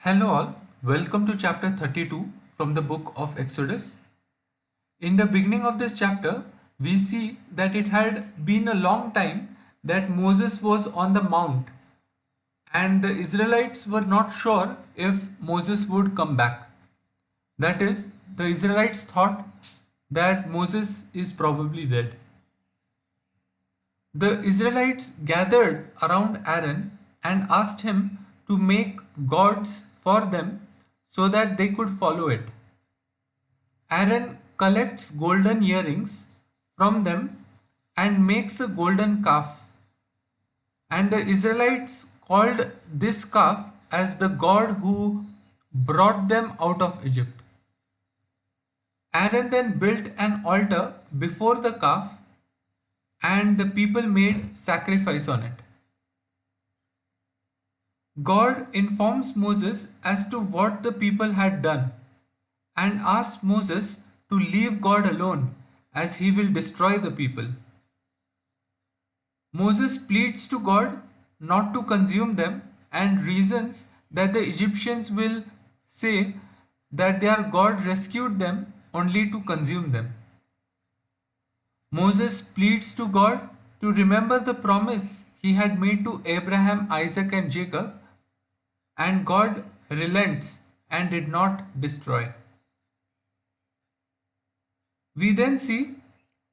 Hello all, welcome to chapter 32 from the book of Exodus. In the beginning of this chapter, we see that it had been a long time that Moses was on the mount and the Israelites were not sure if Moses would come back. That is, the Israelites thought that Moses is probably dead. The Israelites gathered around Aaron and asked him to make gods for them so that they could follow it. Aaron collects golden earrings from them and makes a golden calf. And the Israelites called this calf as the God who brought them out of Egypt. Aaron then built an altar before the calf and the people made sacrifice on it. God informs Moses as to what the people had done and asks Moses to leave God alone as he will destroy the people. Moses pleads to God not to consume them and reasons that the Egyptians will say that their God rescued them only to consume them. Moses pleads to God to remember the promise he had made to Abraham, Isaac, and Jacob, and God relents and did not destroy. We then see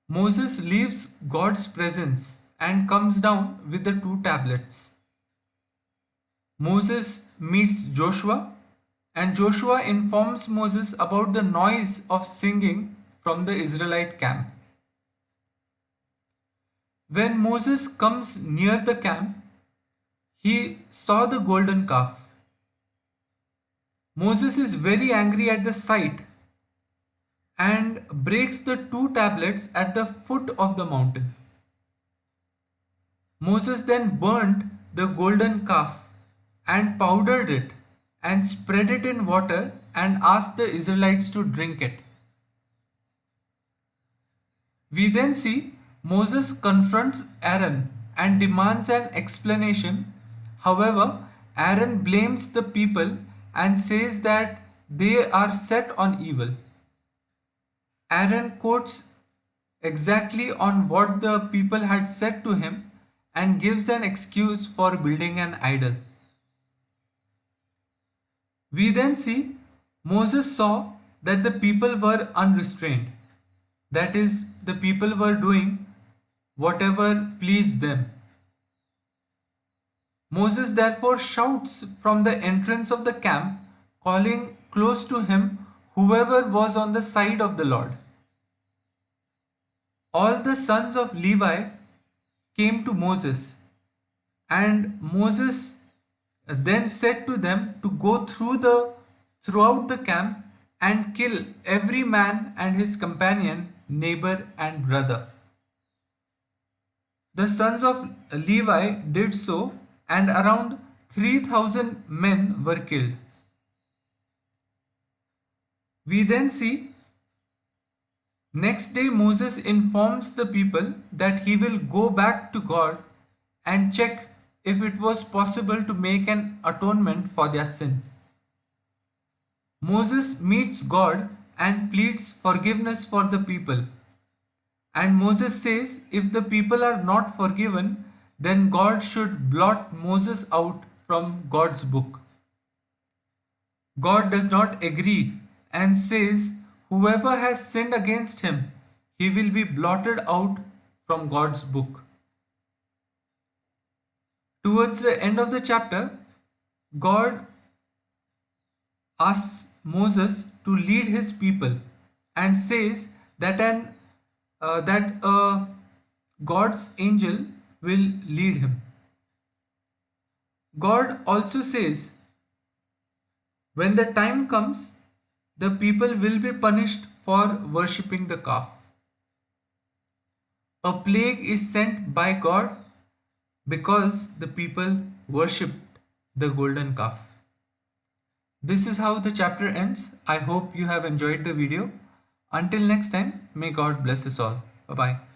Moses leaves God's presence and comes down with the two tablets. Moses meets Joshua, and Joshua informs Moses about the noise of singing from the Israelite camp. When Moses comes near the camp, he saw the golden calf. Moses is very angry at the sight and breaks the two tablets at the foot of the mountain. Moses then burned the golden calf and powdered it and spread it in water and asked the Israelites to drink it. We then see Moses confronts Aaron and demands an explanation. However, Aaron blames the people and says that they are set on evil. Aaron quotes exactly on what the people had said to him and gives an excuse for building an idol. We then see Moses saw that the people were unrestrained. That is, the people were doing whatever pleased them. Moses therefore shouts from the entrance of the camp, calling close to him whoever was on the side of the Lord. All the sons of Levi came to Moses, and Moses then said to them to go throughout the camp and kill every man and his companion, neighbor, and brother. The sons of Levi did so, and around 3,000 men were killed. We then see next day Moses informs the people that he will go back to God and check if it was possible to make an atonement for their sin. Moses meets God and pleads forgiveness for the people. And Moses says if the people are not forgiven, then God should blot Moses out from God's book. God does not agree and says whoever has sinned against him, he will be blotted out from God's book. Towards the end of the chapter, God asks Moses to lead his people and says that God's angel will lead him. God also says when the time comes, the people will be punished for worshipping the calf. A plague is sent by God because the people worshipped the golden calf. This is how the chapter ends. I hope you have enjoyed the video. Until next time, may God bless us all. Bye bye.